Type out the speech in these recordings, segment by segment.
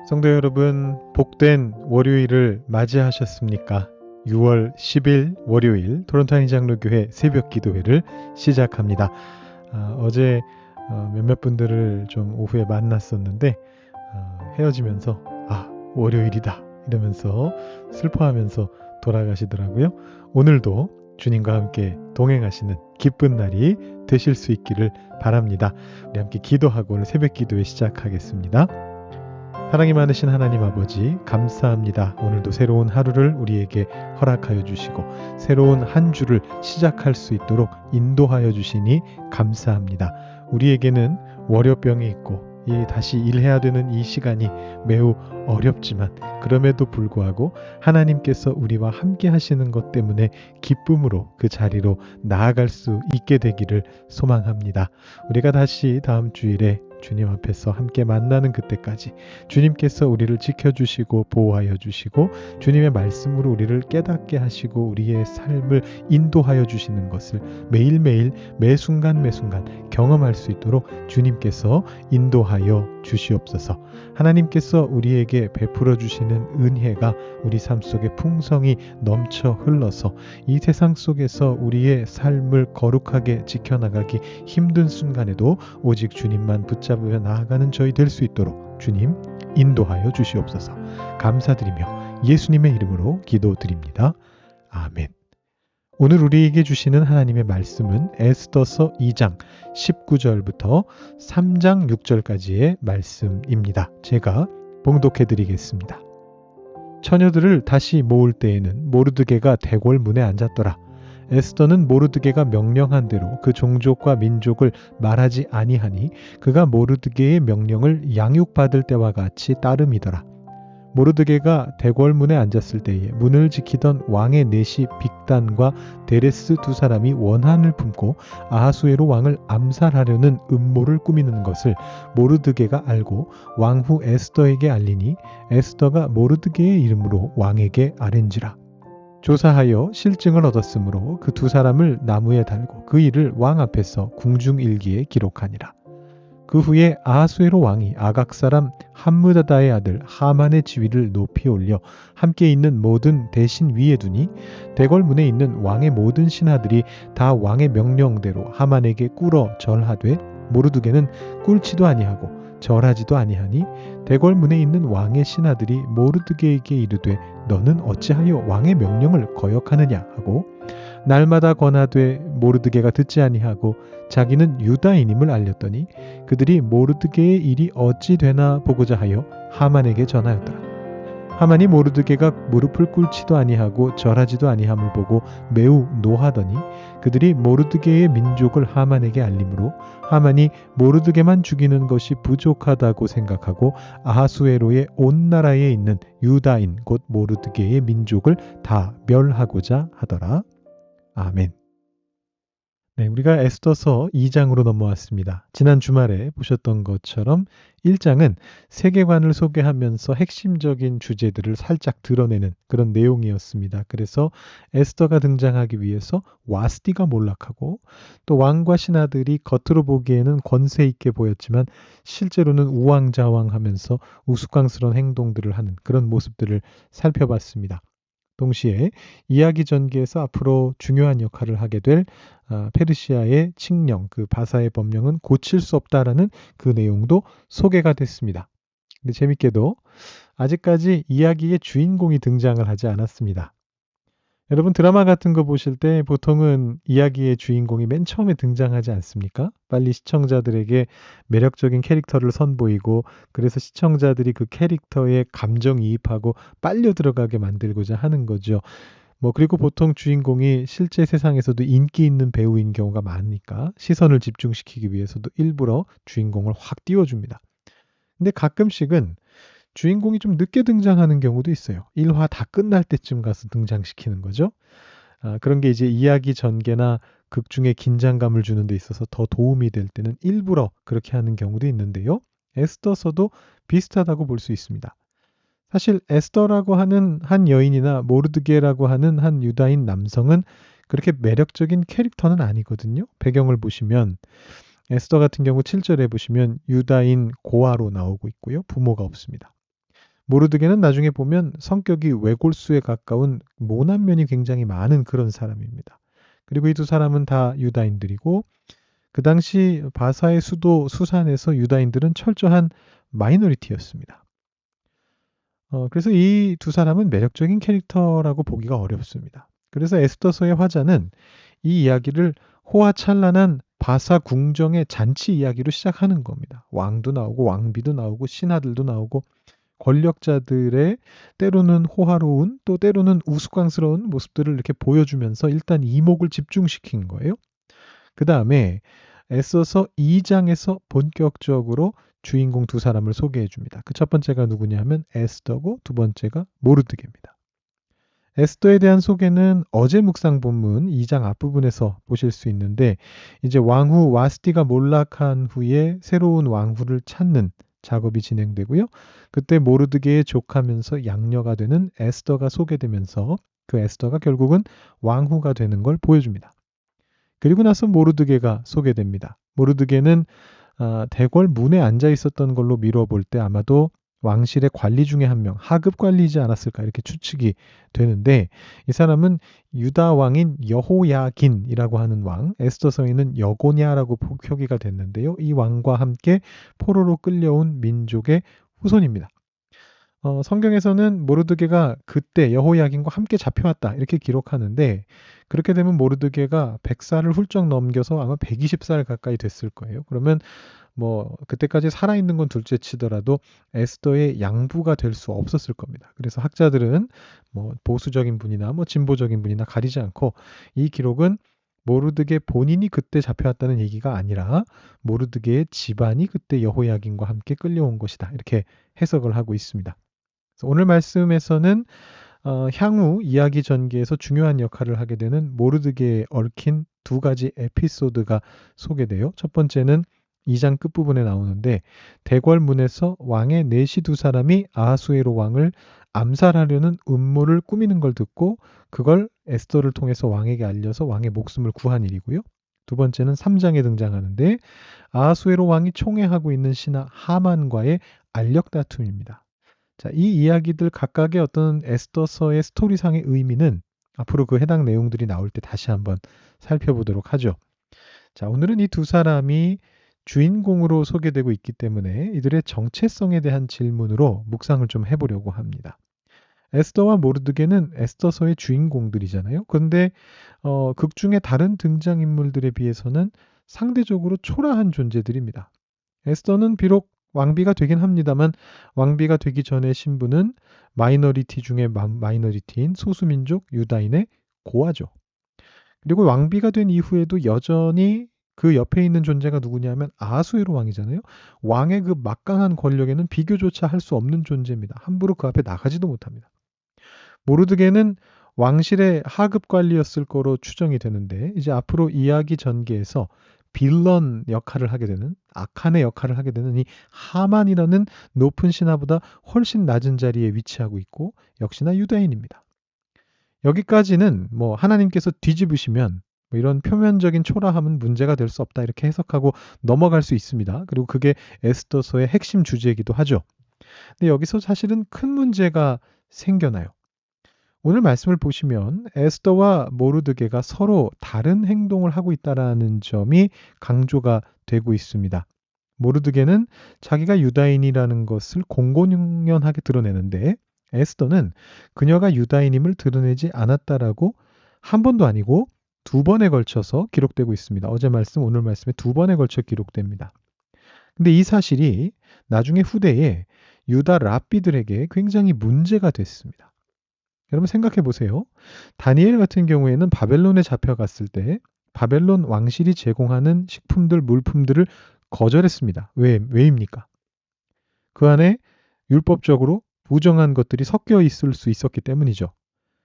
성도 여러분, 복된 월요일을 맞이하셨습니까? 6월 10일 월요일 토론토 한인장로교회 새벽 기도회를 시작합니다. 어제 몇몇 분들을 좀 오후에 만났었는데 헤어지면서 월요일이다 이러면서 슬퍼하면서 돌아가시더라고요. 오늘도 주님과 함께 동행하시는 기쁜 날이 되실 수 있기를 바랍니다. 우리 함께 기도하고 오늘 새벽 기도회 시작하겠습니다. 사랑이 많으신 하나님 아버지 감사합니다. 오늘도 새로운 하루를 우리에게 허락하여 주시고 새로운 한 주를 시작할 수 있도록 인도하여 주시니 감사합니다. 우리에게는 월요병이 있고 다시 일해야 되는 이 시간이 매우 어렵지만 그럼에도 불구하고 하나님께서 우리와 함께 하시는 것 때문에 기쁨으로 그 자리로 나아갈 수 있게 되기를 소망합니다. 우리가 다시 다음 주일에 주님 앞에서 함께 만나는 그때까지 주님께서 우리를 지켜주시고 보호하여 주시고 주님의 말씀으로 우리를 깨닫게 하시고 우리의 삶을 인도하여 주시는 것을 매일매일 매순간 경험할 수 있도록 주님께서 인도하여 주시옵소서. 하나님께서 우리에게 베풀어 주시는 은혜가 우리 삶 속에 풍성히 넘쳐 흘러서 이 세상 속에서 우리의 삶을 거룩하게 지켜나가기 힘든 순간에도 오직 주님만 붙잡으며 나아가는 저희 될 수 있도록 주님 인도하여 주시옵소서. 감사드리며 예수님의 이름으로 기도드립니다. 아멘. 오늘 우리에게 주시는 하나님의 말씀은 에스더서 2장 19절부터 3장 6절까지의 말씀입니다. 제가 봉독해 드리겠습니다. 처녀들을 다시 모을 때에는 모르드게가 대궐 문에 앉았더라. 에스더는 모르드게가 명령한 대로 그 종족과 민족을 말하지 아니하니 그가 모르드게의 명령을 양육받을 때와 같이 따름이더라. 모르드게가 대궐문에 앉았을 때에 문을 지키던 왕의 내시 빅단과 데레스 두 사람이 원한을 품고 아하수에로 왕을 암살하려는 음모를 꾸미는 것을 모르드게가 알고 왕후 에스더에게 알리니 에스더가 모르드게의 이름으로 왕에게 아뢰는지라. 조사하여 실증을 얻었으므로 그 두 사람을 나무에 달고 그 일을 왕 앞에서 궁중일기에 기록하니라. 그 후에 아하수에로 왕이 아각 사람 함므다다의 아들 하만의 지위를 높이 올려 함께 있는 모든 대신 위에 두니 대궐문에 있는 왕의 모든 신하들이 다 왕의 명령대로 하만에게 꿇어 절하되 모르드게는 꿇지도 아니하고 절하지도 아니하니 대궐문에 있는 왕의 신하들이 모르드게에게 이르되 너는 어찌하여 왕의 명령을 거역하느냐 하고 날마다 권하되 모르드게가 듣지 아니하고 자기는 유다인임을 알렸더니 그들이 모르드게의 일이 어찌 되나 보고자 하여 하만에게 전하였더라. 하만이 모르드게가 무릎을 꿇지도 아니하고 절하지도 아니함을 보고 매우 노하더니 그들이 모르드게의 민족을 하만에게 알림으로 하만이 모르드게만 죽이는 것이 부족하다고 생각하고 아하수에로의 온 나라에 있는 유다인 곧 모르드게의 민족을 다 멸하고자 하더라. 아멘. 네, 우리가 에스더서 2장으로 넘어왔습니다. 지난 주말에 보셨던 것처럼 1장은 세계관을 소개하면서 핵심적인 주제들을 살짝 드러내는 그런 내용이었습니다. 그래서 에스더가 등장하기 위해서 와스디가 몰락하고 또 왕과 신하들이 겉으로 보기에는 권세 있게 보였지만 실제로는 우왕좌왕하면서 우스꽝스러운 행동들을 하는 그런 모습들을 살펴봤습니다. 동시에 이야기 전개에서 앞으로 중요한 역할을 하게 될 페르시아의 칙령, 그 바사의 법령은 고칠 수 없다라는 그 내용도 소개가 됐습니다. 근데 재밌게도 아직까지 이야기의 주인공이 등장을 하지 않았습니다. 여러분 드라마 같은 거 보실 때 보통은 이야기의 주인공이 맨 처음에 등장하지 않습니까? 빨리 시청자들에게 매력적인 캐릭터를 선보이고 그래서 시청자들이 그 캐릭터에 감정이입하고 빨려 들어가게 만들고자 하는 거죠. 그리고 보통 주인공이 실제 세상에서도 인기 있는 배우인 경우가 많으니까 시선을 집중시키기 위해서도 일부러 주인공을 확 띄워줍니다. 근데 가끔씩은 주인공이 좀 늦게 등장하는 경우도 있어요. 1화 다 끝날 때쯤 가서 등장시키는 거죠. 그런 게 이제 이야기 전개나 극 중에 긴장감을 주는 데 있어서 더 도움이 될 때는 일부러 그렇게 하는 경우도 있는데요. 에스더서도 비슷하다고 볼 수 있습니다. 사실 에스더라고 하는 한 여인이나 모르드게라고 하는 한 유다인 남성은 그렇게 매력적인 캐릭터는 아니거든요. 배경을 보시면 에스더 같은 경우 7절에 보시면 유다인 고아로 나오고 있고요. 부모가 없습니다. 모르드게는 나중에 보면 성격이 외골수에 가까운 모난 면이 굉장히 많은 그런 사람입니다. 그리고 이 두 사람은 다 유다인들이고 그 당시 바사의 수도 수산에서 유다인들은 철저한 마이너리티였습니다. 그래서 이 두 사람은 매력적인 캐릭터라고 보기가 어렵습니다. 그래서 에스더서의 화자는 이 이야기를 호화찬란한 바사 궁정의 잔치 이야기로 시작하는 겁니다. 왕도 나오고 왕비도 나오고 신하들도 나오고 권력자들의 때로는 호화로운 또 때로는 우스꽝스러운 모습들을 이렇게 보여주면서 일단 이목을 집중시킨 거예요. 그 다음에 애써서 2장에서 본격적으로 주인공 두 사람을 소개해 줍니다. 그 첫 번째가 누구냐 하면 에스더고 두 번째가 모르드게입니다. 에스더에 대한 소개는 어제 묵상 본문 2장 앞부분에서 보실 수 있는데 이제 왕후 와스티가 몰락한 후에 새로운 왕후를 찾는 작업이 진행되고요. 그때 모르드게에 족하면서 양녀가 되는 에스더가 소개되면서 그 에스더가 결국은 왕후가 되는 걸 보여줍니다. 그리고 나서 모르드게가 소개됩니다. 모르드게는 대궐 문에 앉아 있었던 걸로 미뤄볼 때 아마도 왕실의 관리 중에 한 명, 하급 관리이지 않았을까 이렇게 추측이 되는데 이 사람은 유다 왕인 여호야긴이라고 하는 왕, 에스더서에는 여고냐라고 표기가 됐는데요. 이 왕과 함께 포로로 끌려온 민족의 후손입니다. 성경에서는 모르드게가 그때 여호야긴과 함께 잡혀왔다 이렇게 기록하는데 그렇게 되면 모르드게가 100살을 훌쩍 넘겨서 아마 120살 가까이 됐을 거예요. 그러면 뭐 그때까지 살아있는 건 둘째 치더라도 에스더의 양부가 될 수 없었을 겁니다. 그래서 학자들은 뭐 보수적인 분이나 뭐 진보적인 분이나 가리지 않고 이 기록은 모르드게 본인이 그때 잡혀왔다는 얘기가 아니라 모르드게의 집안이 그때 여호야긴과 함께 끌려온 것이다. 이렇게 해석을 하고 있습니다. 오늘 말씀에서는 향후 이야기 전개에서 중요한 역할을 하게 되는 모르드게에 얽힌 두 가지 에피소드가 소개돼요. 첫 번째는 2장 끝부분에 나오는데 대궐문에서 왕의 내시 두 사람이 아하수에로 왕을 암살하려는 음모를 꾸미는 걸 듣고 그걸 에스더를 통해서 왕에게 알려서 왕의 목숨을 구한 일이고요. 두 번째는 3장에 등장하는데 아하수에로 왕이 총애하고 있는 신하 하만과의 알력 다툼입니다. 자, 이 이야기들 각각의 어떤 에스더서의 스토리상의 의미는 앞으로 그 해당 내용들이 나올 때 다시 한번 살펴보도록 하죠. 자, 오늘은 이 두 사람이 주인공으로 소개되고 있기 때문에 이들의 정체성에 대한 질문으로 묵상을 좀 해보려고 합니다. 에스더와 모르드게는 에스더서의 주인공들이잖아요. 그런데 극 중의 다른 등장인물들에 비해서는 상대적으로 초라한 존재들입니다. 에스더는 비록 왕비가 되긴 합니다만 왕비가 되기 전의 신분은 마이너리티 중에 마이너리티인 소수민족 유다인의 고아죠. 그리고 왕비가 된 이후에도 여전히 그 옆에 있는 존재가 누구냐면 아하수에로 왕이잖아요. 왕의 그 막강한 권력에는 비교조차 할 수 없는 존재입니다. 함부로 그 앞에 나가지도 못합니다. 모르드게는 왕실의 하급 관리였을 거로 추정이 되는데 이제 앞으로 이야기 전개에서 빌런 역할을 하게 되는 악한의 역할을 하게 되는 이 하만이라는 높은 신하보다 훨씬 낮은 자리에 위치하고 있고 역시나 유다인입니다. 여기까지는 뭐 하나님께서 뒤집으시면 뭐 이런 표면적인 초라함은 문제가 될 수 없다 이렇게 해석하고 넘어갈 수 있습니다. 그리고 그게 에스더서의 핵심 주제이기도 하죠. 근데 여기서 사실은 큰 문제가 생겨나요. 오늘 말씀을 보시면 에스더와 모르드게가 서로 다른 행동을 하고 있다라는 점이 강조가 되고 있습니다. 모르드게는 자기가 유다인이라는 것을 공공연하게 드러내는데 에스더는 그녀가 유다인임을 드러내지 않았다라고 한 번도 아니고 두 번에 걸쳐서 기록되고 있습니다. 어제 말씀, 오늘 말씀에 두 번에 걸쳐 기록됩니다. 근데 이 사실이 나중에 후대에 유다 랍비들에게 굉장히 문제가 됐습니다. 여러분 생각해 보세요. 다니엘 같은 경우에는 바벨론에 잡혀갔을 때 바벨론 왕실이 제공하는 식품들, 물품들을 거절했습니다. 왜입니까? 그 안에 율법적으로 부정한 것들이 섞여 있을 수 있었기 때문이죠.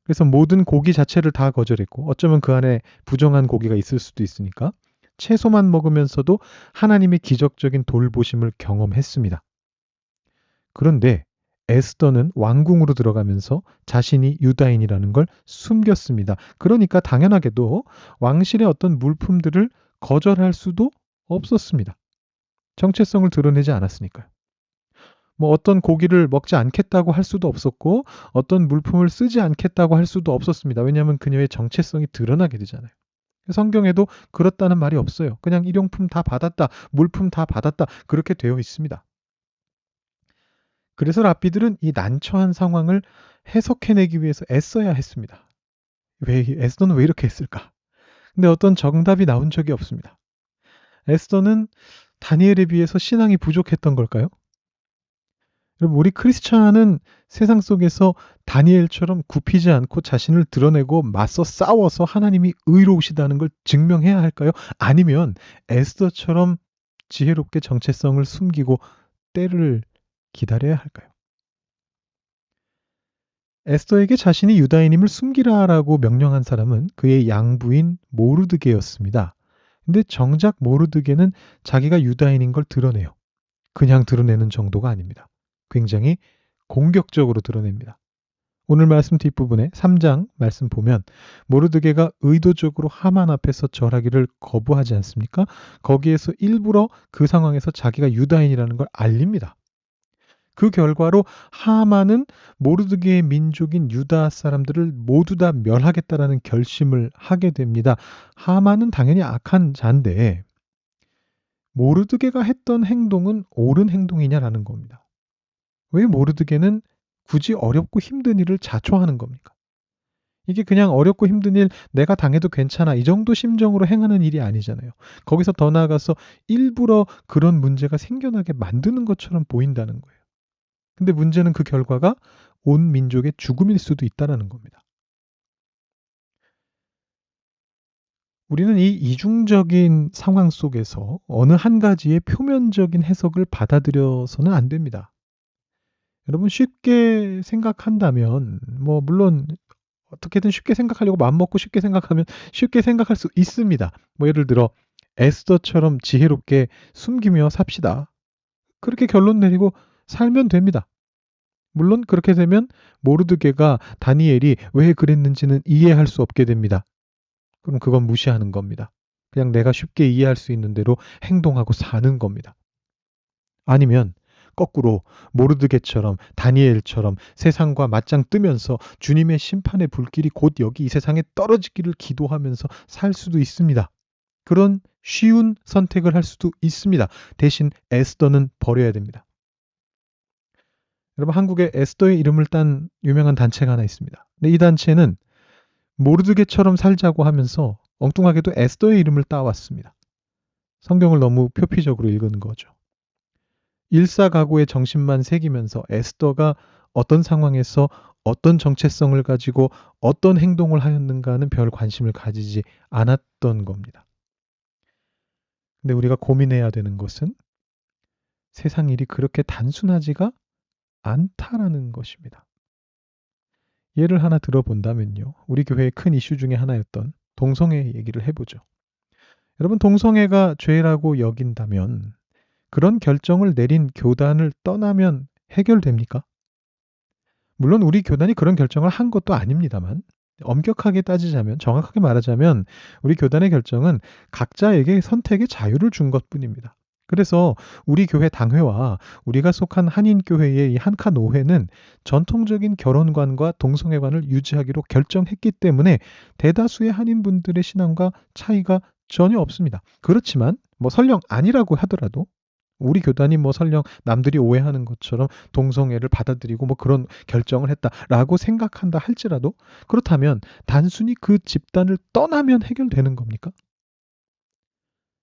그래서 모든 고기 자체를 다 거절했고 어쩌면 그 안에 부정한 고기가 있을 수도 있으니까 채소만 먹으면서도 하나님의 기적적인 돌보심을 경험했습니다. 그런데 에스더는 왕궁으로 들어가면서 자신이 유다인이라는 걸 숨겼습니다. 그러니까 당연하게도 왕실의 어떤 물품들을 거절할 수도 없었습니다. 정체성을 드러내지 않았으니까요. 뭐 어떤 고기를 먹지 않겠다고 할 수도 없었고 어떤 물품을 쓰지 않겠다고 할 수도 없었습니다. 왜냐하면 그녀의 정체성이 드러나게 되잖아요. 성경에도 그렇다는 말이 없어요. 그냥 일용품 다 받았다, 물품 다 받았다 그렇게 되어 있습니다. 그래서 랍비들은 이 난처한 상황을 해석해내기 위해서 애써야 했습니다. 에스더는 왜 이렇게 했을까? 근데 어떤 정답이 나온 적이 없습니다. 에스더는 다니엘에 비해서 신앙이 부족했던 걸까요? 여러분, 우리 크리스찬은 세상 속에서 다니엘처럼 굽히지 않고 자신을 드러내고 맞서 싸워서 하나님이 의로우시다는 걸 증명해야 할까요? 아니면 에스더처럼 지혜롭게 정체성을 숨기고 때를 기다려야 할까요? 에스더에게 자신이 유다인임을 숨기라라고 명령한 사람은 그의 양부인 모르드게였습니다. 근데 정작 모르드게는 자기가 유다인인 걸 드러내요. 그냥 드러내는 정도가 아닙니다. 굉장히 공격적으로 드러냅니다. 오늘 말씀 뒷부분에 3장 말씀 보면 모르드게가 의도적으로 하만 앞에서 절하기를 거부하지 않습니까? 거기에서 일부러 그 상황에서 자기가 유다인이라는 걸 알립니다. 그 결과로 하만은 모르드게의 민족인 유다 사람들을 모두 다 멸하겠다라는 결심을 하게 됩니다. 하만은 당연히 악한 자인데 모르드게가 했던 행동은 옳은 행동이냐라는 겁니다. 왜 모르드게는 굳이 어렵고 힘든 일을 자초하는 겁니까? 이게 그냥 어렵고 힘든 일 내가 당해도 괜찮아 이 정도 심정으로 행하는 일이 아니잖아요. 거기서 더 나아가서 일부러 그런 문제가 생겨나게 만드는 것처럼 보인다는 거예요. 근데 문제는 그 결과가 온 민족의 죽음일 수도 있다는 겁니다. 우리는 이 이중적인 상황 속에서 어느 한 가지의 표면적인 해석을 받아들여서는 안 됩니다. 여러분 쉽게 생각한다면 물론 어떻게든 쉽게 생각하려고 마음먹고 쉽게 생각하면 쉽게 생각할 수 있습니다. 예를 들어 에스더처럼 지혜롭게 숨기며 삽시다. 그렇게 결론 내리고 살면 됩니다. 물론 그렇게 되면 모르드게가 다니엘이 왜 그랬는지는 이해할 수 없게 됩니다. 그럼 그건 무시하는 겁니다. 그냥 내가 쉽게 이해할 수 있는 대로 행동하고 사는 겁니다. 아니면 거꾸로 모르드게처럼 다니엘처럼 세상과 맞짱 뜨면서 주님의 심판의 불길이 곧 여기 이 세상에 떨어지기를 기도하면서 살 수도 있습니다. 그런 쉬운 선택을 할 수도 있습니다. 대신 에스더는 버려야 됩니다. 여러분 한국에 에스더의 이름을 딴 유명한 단체가 하나 있습니다. 근데 이 단체는 모르드게처럼 살자고 하면서 엉뚱하게도 에스더의 이름을 따왔습니다. 성경을 너무 표피적으로 읽은 거죠. 일사각오의 정신만 새기면서 에스더가 어떤 상황에서 어떤 정체성을 가지고 어떤 행동을 하였는가는 별 관심을 가지지 않았던 겁니다. 근데 우리가 고민해야 되는 것은 세상 일이 그렇게 단순하지가 않다라는 것입니다. 예를 하나 들어본다면요. 우리 교회의 큰 이슈 중에 하나였던 동성애 얘기를 해보죠. 여러분 동성애가 죄라고 여긴다면 그런 결정을 내린 교단을 떠나면 해결됩니까? 물론 우리 교단이 그런 결정을 한 것도 아닙니다만 엄격하게 따지자면 정확하게 말하자면 우리 교단의 결정은 각자에게 선택의 자유를 준 것뿐입니다. 그래서 우리 교회 당회와 우리가 속한 한인교회의 이 한카 노회는 전통적인 결혼관과 동성애관을 유지하기로 결정했기 때문에 대다수의 한인분들의 신앙과 차이가 전혀 없습니다. 그렇지만 설령 아니라고 하더라도 우리 교단이 설령 남들이 오해하는 것처럼 동성애를 받아들이고 그런 결정을 했다라고 생각한다 할지라도 그렇다면 단순히 그 집단을 떠나면 해결되는 겁니까?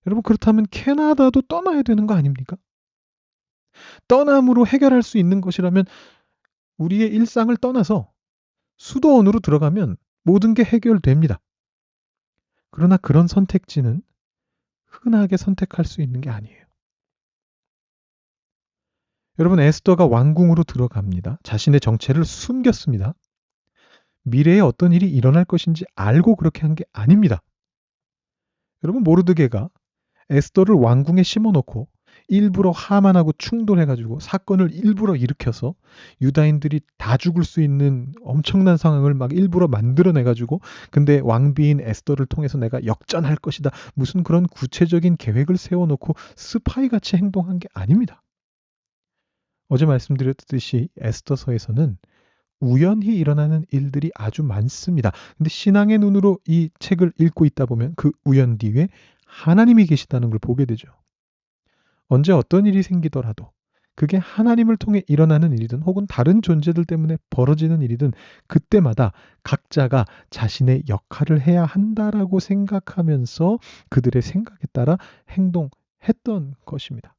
여러분 그렇다면 캐나다도 떠나야 되는 거 아닙니까? 떠남으로 해결할 수 있는 것이라면 우리의 일상을 떠나서 수도원으로 들어가면 모든 게 해결됩니다. 그러나 그런 선택지는 흔하게 선택할 수 있는 게 아니에요. 여러분 에스더가 왕궁으로 들어갑니다. 자신의 정체를 숨겼습니다. 미래에 어떤 일이 일어날 것인지 알고 그렇게 한 게 아닙니다. 여러분 모르드게가 에스더를 왕궁에 심어놓고 일부러 하만하고 충돌해가지고 사건을 일부러 일으켜서 유다인들이 다 죽을 수 있는 엄청난 상황을 막 일부러 만들어내가지고 근데 왕비인 에스더를 통해서 내가 역전할 것이다. 무슨 그런 구체적인 계획을 세워놓고 스파이같이 행동한 게 아닙니다. 어제 말씀드렸듯이 에스더서에서는 우연히 일어나는 일들이 아주 많습니다. 근데 신앙의 눈으로 이 책을 읽고 있다 보면 그 우연 뒤에 하나님이 계시다는 걸 보게 되죠. 언제 어떤 일이 생기더라도 그게 하나님을 통해 일어나는 일이든 혹은 다른 존재들 때문에 벌어지는 일이든 그때마다 각자가 자신의 역할을 해야 한다라고 생각하면서 그들의 생각에 따라 행동했던 것입니다.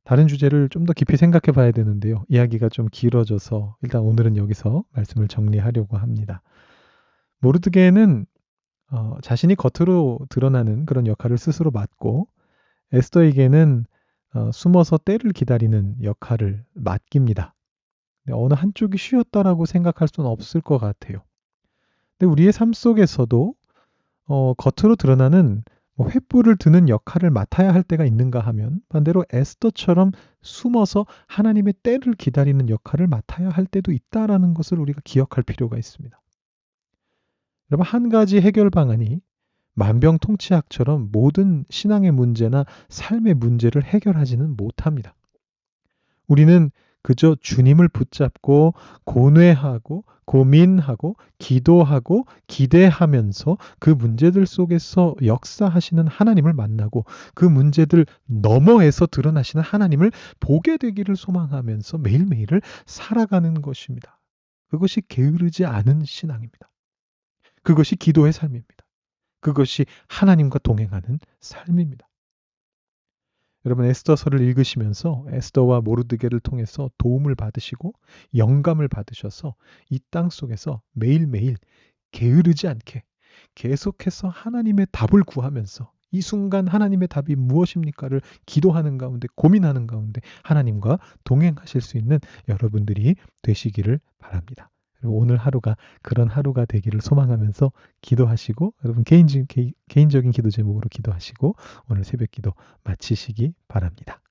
다른 주제를 좀 더 깊이 생각해 봐야 되는데요. 이야기가 좀 길어져서 일단 오늘은 여기서 말씀을 정리하려고 합니다. 모르드게는 자신이 겉으로 드러나는 그런 역할을 스스로 맡고 에스더에게는 숨어서 때를 기다리는 역할을 맡깁니다. 어느 한쪽이 쉬웠다라고 생각할 수는 없을 것 같아요. 근데 우리의 삶 속에서도 겉으로 드러나는 횃불을 드는 역할을 맡아야 할 때가 있는가 하면 반대로 에스더처럼 숨어서 하나님의 때를 기다리는 역할을 맡아야 할 때도 있다라는 것을 우리가 기억할 필요가 있습니다. 여러분, 한 가지 해결 방안이 만병통치약처럼 모든 신앙의 문제나 삶의 문제를 해결하지는 못합니다. 우리는 그저 주님을 붙잡고 고뇌하고 고민하고 기도하고 기대하면서 그 문제들 속에서 역사하시는 하나님을 만나고 그 문제들 너머에서 드러나시는 하나님을 보게 되기를 소망하면서 매일매일을 살아가는 것입니다. 그것이 게으르지 않은 신앙입니다. 그것이 기도의 삶입니다. 그것이 하나님과 동행하는 삶입니다. 여러분, 에스더서를 읽으시면서 에스더와 모르드게를 통해서 도움을 받으시고 영감을 받으셔서 이 땅 속에서 매일매일 게으르지 않게 계속해서 하나님의 답을 구하면서 이 순간 하나님의 답이 무엇입니까를 기도하는 가운데, 고민하는 가운데 하나님과 동행하실 수 있는 여러분들이 되시기를 바랍니다. 그리고 오늘 하루가 그런 하루가 되기를 소망하면서 기도하시고, 여러분 개인적인 기도 제목으로 기도하시고 오늘 새벽 기도 마치시기 바랍니다.